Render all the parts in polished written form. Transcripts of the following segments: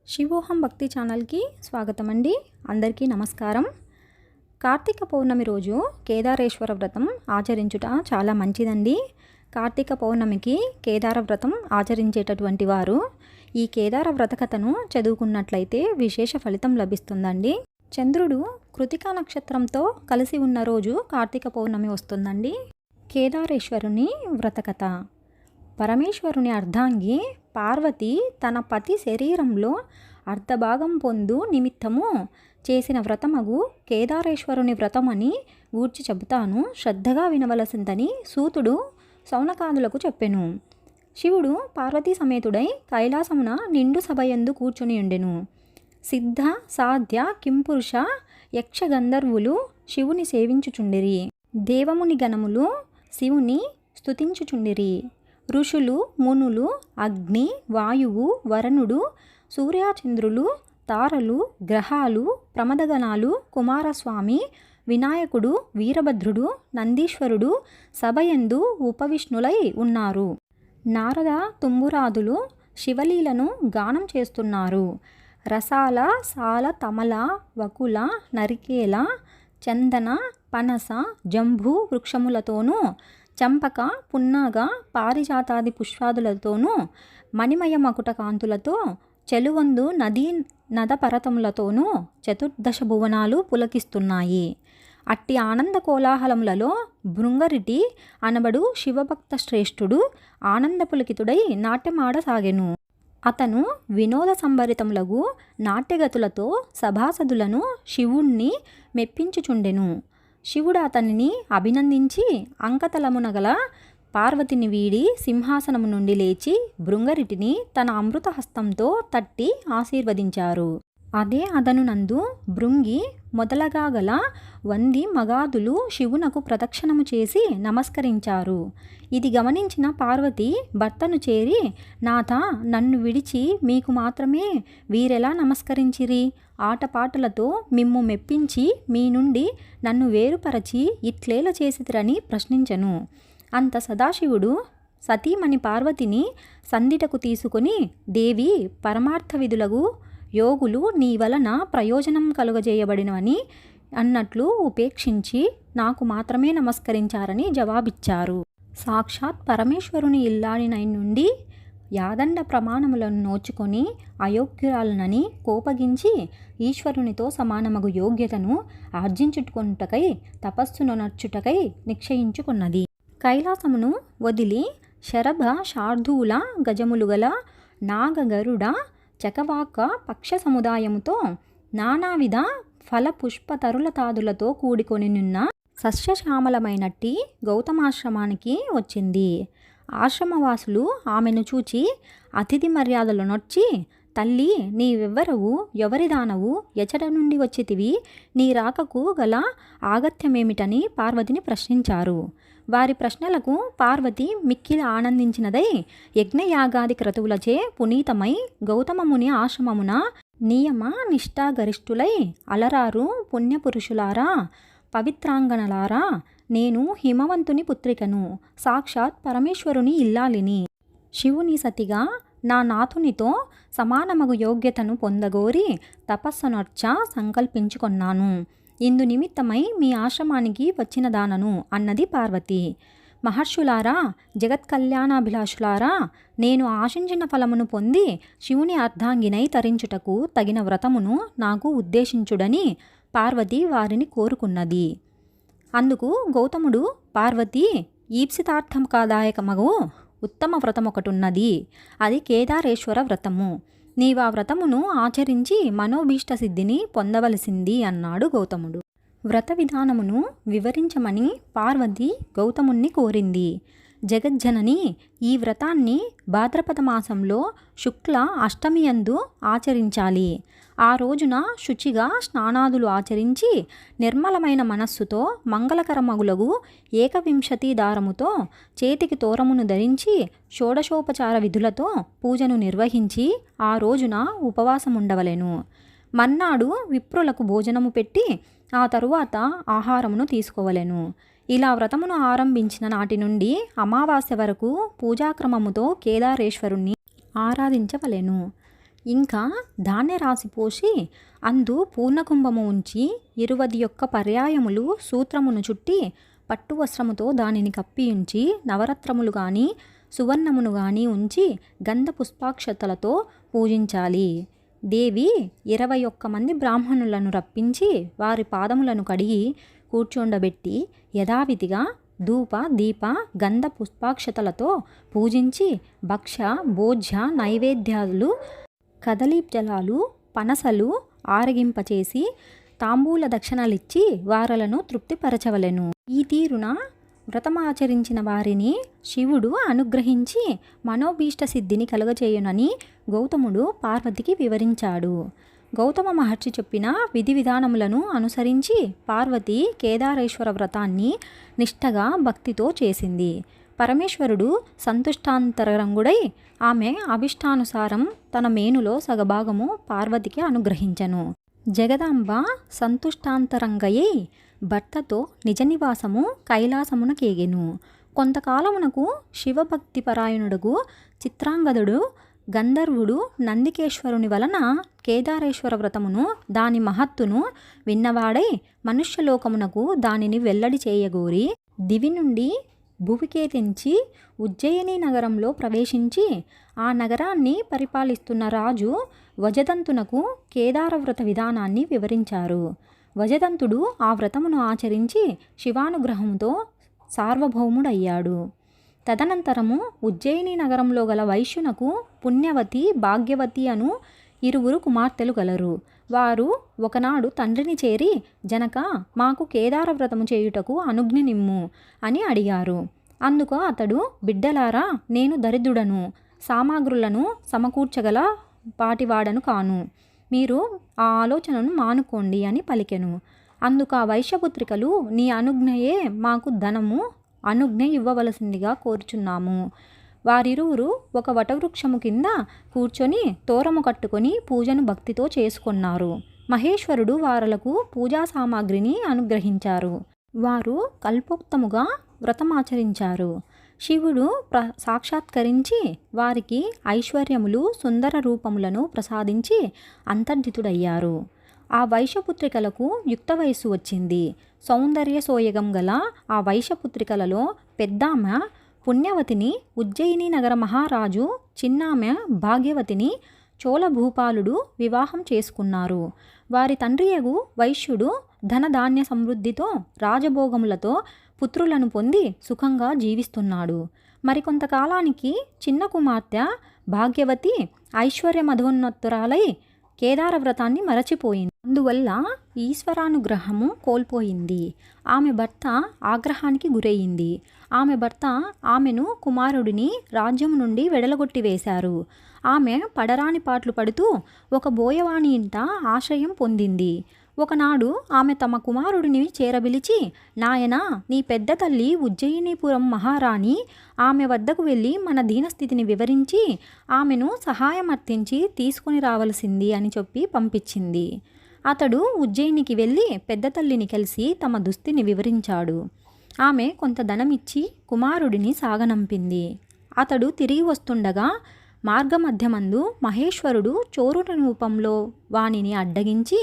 శివోహం భక్తి ఛానల్కి స్వాగతం అండి. అందరికీ నమస్కారం. కార్తీక పౌర్ణమి రోజు కేదారేశ్వర వ్రతం ఆచరించుట చాలా మంచిదండి. కార్తీక పౌర్ణమికి కేదార వ్రతం ఆచరించేటటువంటి వారు ఈ కేదార వ్రత కథను చదువుకున్నట్లయితే విశేష ఫలితం లభిస్తుందండి. చంద్రుడు కృతికా నక్షత్రంతో కలిసి ఉన్న రోజు కార్తీక పౌర్ణమి వస్తుందండి. కేదారేశ్వరుని వ్రతకథ. పరమేశ్వరుని అర్ధాంగి పార్వతి తన పతి శరీరంలో అర్ధభాగం పొందు నిమిత్తము చేసిన వ్రతమగు కేదారేశ్వరుని వ్రతమని గూర్చి చెబుతాను, శ్రద్ధగా వినవలసిందని సూతుడు శౌనకాదులకు చెప్పెను. శివుడు పార్వతీ సమేతుడై కైలాసమున నిండు సభయందు కూర్చుని ఉండెను. సిద్ధ సాధ్య కింపురుష యక్షగంధర్వులు శివుని సేవించుచుండిరి. దేవముని గణములు శివుని స్తుతించుచుండిరి. ఋషులు మునులు అగ్ని వాయువు వరుణుడు సూర్యచంద్రులు తారలు గ్రహాలు ప్రమదగణాలు కుమారస్వామి వినాయకుడు వీరభద్రుడు నందీశ్వరుడు సభయందు ఉపవిష్ణులై ఉన్నారు. నారద తుంబురాదులు శివలీలను గానం చేస్తున్నారు. రసాల సాల తమల వకుల నరికేల చందన పనస జంబు వృక్షములతోనూ చంపక పున్నాగ పారిజాతాది పుష్పాదులతోనూ మణిమయ మకుట కాంతులతో చెలువందు నదీ నదపరతములతోనూ చతుర్దశ భువనాలు పులకిస్తున్నాయి. అట్టి ఆనంద కోలాహలములలో భృంగరిటి అనబడు శివభక్త శ్రేష్ఠుడు ఆనంద పులకితుడై నాట్యమాడసాగెను. అతను వినోద సంభరితములగు నాట్యగతులతో సభాసదులను శివుణ్ణి మెప్పించుచుండెను. శివుడు అతనిని అభినందించి అంకతలమున గల పార్వతిని వీడి సింహాసనము నుండి లేచి భృంగరిటిని తన అమృత హస్తంతో తట్టి ఆశీర్వదించారు. అదే అదనునందు భృంగి మొదలగా గల 100 మగాదులు శివునకు ప్రదక్షిణము చేసి నమస్కరించారు. ఇది గమనించిన పార్వతి భర్తను చేరి, నాథ, నన్ను విడిచి మీకు మాత్రమే వీరెలా నమస్కరించిరి? ఆటపాటలతో మిమ్ము మెప్పించి మీ నుండి నన్ను వేరుపరచి ఇట్లేల చేసితిరని ప్రశ్నించెను. అంత సదాశివుడు సతీమణి పార్వతిని సందిటకు తీసుకొని, దేవి, పరమార్థ విధులగు యోగులు నీ వలన ప్రయోజనం కలుగజేయబడినవని అన్నట్లు ఉపేక్షించి నాకు మాత్రమే నమస్కరించారని జవాబిచ్చారు. సాక్షాత్ పరమేశ్వరుని ఇల్లాడినై నుండి యాదండ ప్రమాణములను నోచుకొని అయోగ్యురాలనని కోపగించి ఈశ్వరునితో సమానమగు యోగ్యతను ఆర్జించుకొనుటకై తపస్సును నర్చుటకై నిశ్చయించుకున్నది. కైలాసమును వదిలి శరభ శార్దూల గజములు గల నాగగరుడ చకవాక పక్ష సముదాయముతో నానావిధ ఫల పుష్ప తరులతాదులతో కూడికొనినున్న సస్యశ్యామలమైనట్టి గౌతమాశ్రమానికి వచ్చింది. ఆశ్రమవాసులు ఆమెను చూచి అతిథి మర్యాదలు నొచ్చి, తల్లి, నీవెవ్వరవు, ఎవరిదానవు, ఎచట నుండి వచ్చితివి, నీ రాకకు గల ఆగత్యమేమిటని పార్వతిని ప్రశ్నించారు. వారి ప్రశ్నలకు పార్వతి మిక్కిలి ఆనందించినదై యజ్ఞయాగాది క్రతువులచే పునీతమై గౌతమముని ఆశ్రమమున నియమ నిష్ఠాగరిష్ఠులై అలరారు పుణ్యపురుషులారా, పవిత్రాంగనలారా, నేను హిమవంతుని పుత్రికను, సాక్షాత్ పరమేశ్వరుని ఇల్లాలిని, శివుని సతిగా నా నాథునితో సమానమగు యోగ్యతను పొందగోరి తపస్సునర్చ సంకల్పించుకొన్నాను. ఇందు నిమిత్తమై మీ ఆశ్రమానికి వచ్చిన దానను అన్నది పార్వతి. మహర్షులారా, జగత్కళ్యాణాభిలాషులారా, నేను ఆశించిన ఫలమును పొంది శివుని అర్ధాంగినై తరించుటకు తగిన వ్రతమును నాకు ఉద్దేశించుడని పార్వతి వారిని కోరుకున్నది. అందుకు గౌతముడు, పార్వతి, ఈప్సితార్థకాదాయకమగు ఉత్తమ వ్రతమొకటున్నది. అది కేదారేశ్వర వ్రతము. నీవా వ్రతమును ఆచరించి మనోభీష్ట సిద్ధిని పొందవలసింది అన్నాడు గౌతముడు. వ్రత విధానమును వివరించమని పార్వతి గౌతముణ్ణి కోరింది. జగజ్జనని, ఈ వ్రతాన్ని భాద్రపద మాసంలో శుక్ల అష్టమియందు ఆచరించాలి. ఆ రోజున శుచిగా స్నానాదులు ఆచరించి నిర్మలమైన మనస్సుతో మంగళకరమగులగు 21 దారముతో చేతికి తోరమును ధరించి షోడశోపచార విధులతో పూజను నిర్వహించి ఆ రోజున ఉపవాసముండవలెను. మన్నాడు విప్రులకు భోజనము పెట్టి ఆ తరువాత ఆహారమును తీసుకోవలెను. ఇలా వ్రతమును ఆరంభించిన నాటి నుండి అమావాస్య వరకు పూజాక్రమముతో కేదారేశ్వరుణ్ణి ఆరాధించవలెను. ఇంకా ధాన్య రాశి పోసి అందు పూర్ణకుంభము ఉంచి 21 పర్యాయములు సూత్రమును చుట్టి పట్టు వస్త్రముతో దానిని కప్పియుంచి నవరత్నములు గాని సువర్ణమును గాని ఉంచి గంధ పుష్పాక్షతలతో పూజించాలి. దేవి 21 మంది బ్రాహ్మణులను రప్పించి వారి పాదములను కడిగి కూర్చోండబెట్టి యథావిధిగా ధూప దీప గంధ పుష్పాక్షతలతో పూజించి భక్ష భోజ్య నైవేద్యాలు కదలీ జలాలు పనసలు ఆరగింపచేసి తాంబూల దక్షిణలిచ్చి వారలను తృప్తిపరచవలెను. ఈ తీరున వ్రతమాచరించిన వారిని శివుడు అనుగ్రహించి మనోభీష్ట సిద్ధిని కలుగచేయునని గౌతముడు పార్వతికి వివరించాడు. గౌతమ మహర్షి చెప్పిన విధి విధానములను అనుసరించి పార్వతి కేదారేశ్వర వ్రతాన్ని నిష్ఠగా భక్తితో చేసింది. పరమేశ్వరుడు సంతుష్టాంతరంగుడై ఆమె అభిష్టానుసారం తన మేనులో సగభాగము పార్వతికి అనుగ్రహించెను. జగదాంబ సంతుష్టాంతరంగయ్యి భర్తతో నిజ నివాసము కైలాసమునకేగెను. కొంతకాలమునకు శివభక్తిపరాయణుడుగు చిత్రాంగదుడు గంధర్వుడు నందికేశ్వరుని వలన కేదారేశ్వర వ్రతమును దాని మహత్తును విన్నవాడై మనుష్యలోకమునకు దానిని వెల్లడి చేయగోరి దివి నుండి భువికే తెంచి ఉజ్జయిని నగరంలో ప్రవేశించి ఆ నగరాన్ని పరిపాలిస్తున్న రాజు వజదంతునకు కేదార వ్రత విధానాన్ని వివరించారు. వజదంతుడు ఆ వ్రతమును ఆచరించి శివానుగ్రహంతో సార్వభౌముడయ్యాడు. తదనంతరము ఉజ్జయిని నగరంలో గల వైశ్యునకు పుణ్యవతి భాగ్యవతి అను 2 కుమార్తెలు గలరు. వారు ఒకనాడు తండ్రిని చేరి జనక మాకు కేదార వ్రతము చేయుటకు అనుజ్ఞ నిమ్ము అని అడిగారు. అందుకు అతడు బిడ్డలారా నేను దరిద్రుడను సామాగ్రులను సమకూర్చగల పాటివాడను కాను. మీరు ఆ ఆలోచనను మానుకోండి అని పలికెను. అందుకు ఆ వైశ్యపుత్రికలు నీ అనుజ్ఞయే మాకు ధనము అనుజ్ఞ ఇవ్వవలసిందిగా కోరుచున్నాము. వారిరువురు ఒక వటవృక్షము కింద కూర్చొని తోరము కట్టుకొని పూజను భక్తితో చేసుకున్నారు. మహేశ్వరుడు వారలకు పూజా సామాగ్రిని అనుగ్రహించారు. వారు కల్పోక్తముగా వ్రతమాచరించారు. శివుడు సాక్షాత్కరించి వారికి ఐశ్వర్యములు సుందర రూపములను ప్రసాదించి అంతర్ధితుడయ్యారు. ఆ వైశ్యపుత్రికలకు యుక్త వయస్సు వచ్చింది. సౌందర్య సోయగం గల ఆ వైశ్యపుత్రికలలో పెద్దామె పుణ్యవతిని ఉజ్జయిని నగర మహారాజు, చిన్నామె భాగ్యవతిని చోళభూపాలుడు వివాహం చేసుకున్నారు. వారి తండ్రియగు వైశ్యుడు ధనధాన్య సమృద్ధితో రాజభోగములతో పుత్రులను పొంది సుఖంగా జీవిస్తున్నాడు. మరికొంతకాలానికి చిన్న కుమార్తె భాగ్యవతి ఐశ్వర్య మధోన్నతురాలై కేదార వ్రతాన్ని మరచిపోయింది. అందువల్ల ఈశ్వరానుగ్రహము కోల్పోయింది. ఆమె భర్త ఆగ్రహానికి గురయ్యింది. ఆమె భర్త ఆమెను కుమారుడిని రాజ్యము నుండి వెడలగొట్టి వేశారు. ఆమె పడరాని పాట్లు పడుతూ ఒక బోయవాణి ఇంట ఆశ్రయం పొందింది. ఒకనాడు ఆమె తమ కుమారుడిని చేరబిలిచి నాయనా నీ పెద్ద తల్లి ఉజ్జయినీపురం మహారాణి ఆమె వద్దకు వెళ్ళి మన దీనస్థితిని వివరించి ఆమెను సహాయమర్థించి తీసుకుని రావలసింది అని చెప్పి పంపించింది. అతడు ఉజ్జయినికి వెళ్ళి పెద్ద తల్లిని కలిసి తమ దుస్థితిని వివరించాడు. ఆమె కొంత ధనమిచ్చి కుమారుడిని సాగనంపింది. అతడు తిరిగి వస్తుండగా మార్గమధ్యమందు మహేశ్వరుడు చోరుని రూపంలో వానిని అడ్డగించి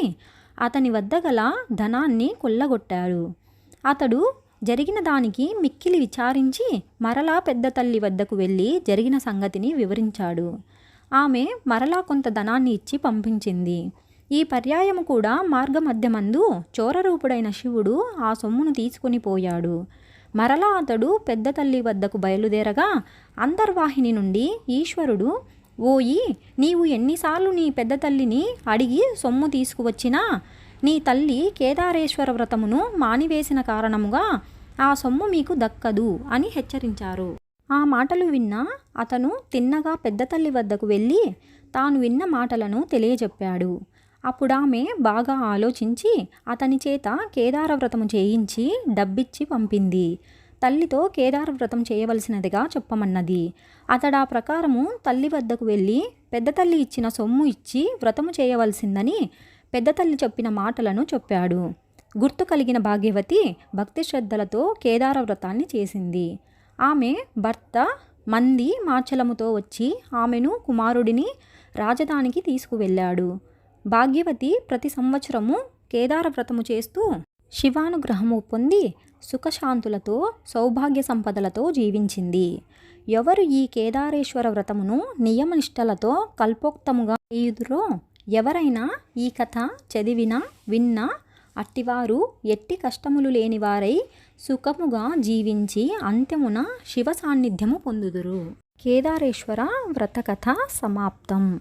అతని వద్ద గల ధనాన్ని కొల్లగొట్టాడు. అతడు జరిగిన దానికి మిక్కిలి విచారించి మరలా పెద్ద తల్లి వద్దకు వెళ్ళి జరిగిన సంగతిని వివరించాడు. ఆమె మరలా కొంత ధనాన్ని ఇచ్చి పంపించింది. ఈ పర్యాయము కూడా మార్గమధ్యమందు చోరరూపుడైన శివుడు ఆ సొమ్మును తీసుకుని పోయాడు. మరలా అతడు పెద్ద తల్లి వద్దకు బయలుదేరగా అంతర్వాహిని నుండి ఈశ్వరుడు ఓయి నీవు ఎన్నిసార్లు నీ పెద్ద తల్లిని అడిగి సొమ్ము తీసుకువచ్చినా నీ తల్లి కేదారేశ్వర వ్రతమును మానివేసిన కారణముగా ఆ సొమ్ము మీకు దక్కదు అని హెచ్చరించారు. ఆ మాటలు విన్న అతను తిన్నగా పెద్ద తల్లి వద్దకు వెళ్ళి తాను విన్న మాటలను తెలియజెప్పాడు. అప్పుడామె బాగా ఆలోచించి అతని చేత కేదార వ్రతము చేయించి డబ్బిచ్చి పంపింది. తల్లితో కేదార వ్రతం చేయవలసినదిగా చెప్పమన్నది. అతడా ప్రకారము తల్లి వద్దకు వెళ్ళి పెద్ద తల్లి ఇచ్చిన సొమ్ము ఇచ్చి వ్రతము చేయవలసిందని పెద్ద తల్లి చెప్పిన మాటలను చెప్పాడు. గుర్తు కలిగిన భాగ్యవతి భక్తి శ్రద్ధలతో కేదార వ్రతాన్ని చేసింది. ఆమె భర్త మంది మాచలముతో వచ్చి ఆమెను కుమారుడిని రాజధానికి తీసుకువెళ్ళాడు. భాగ్యవతి ప్రతి సంవత్సరము కేదార వ్రతము చేస్తూ శివానుగ్రహము పొంది సుఖశాంతులతో సౌభాగ్య సంపదలతో జీవించింది. ఎవరు ఈ కేదారేశ్వర వ్రతమును నియమనిష్టలతో కల్పోక్తముగా చేయుదురో, ఎవరైనా ఈ కథ చదివినా విన్నా అట్టివారు ఎట్టి కష్టములు లేనివారై సుఖముగా జీవించి అంత్యమున శివ సాన్నిధ్యము పొందుదురు. కేదారేశ్వర వ్రతకథ సమాప్తం.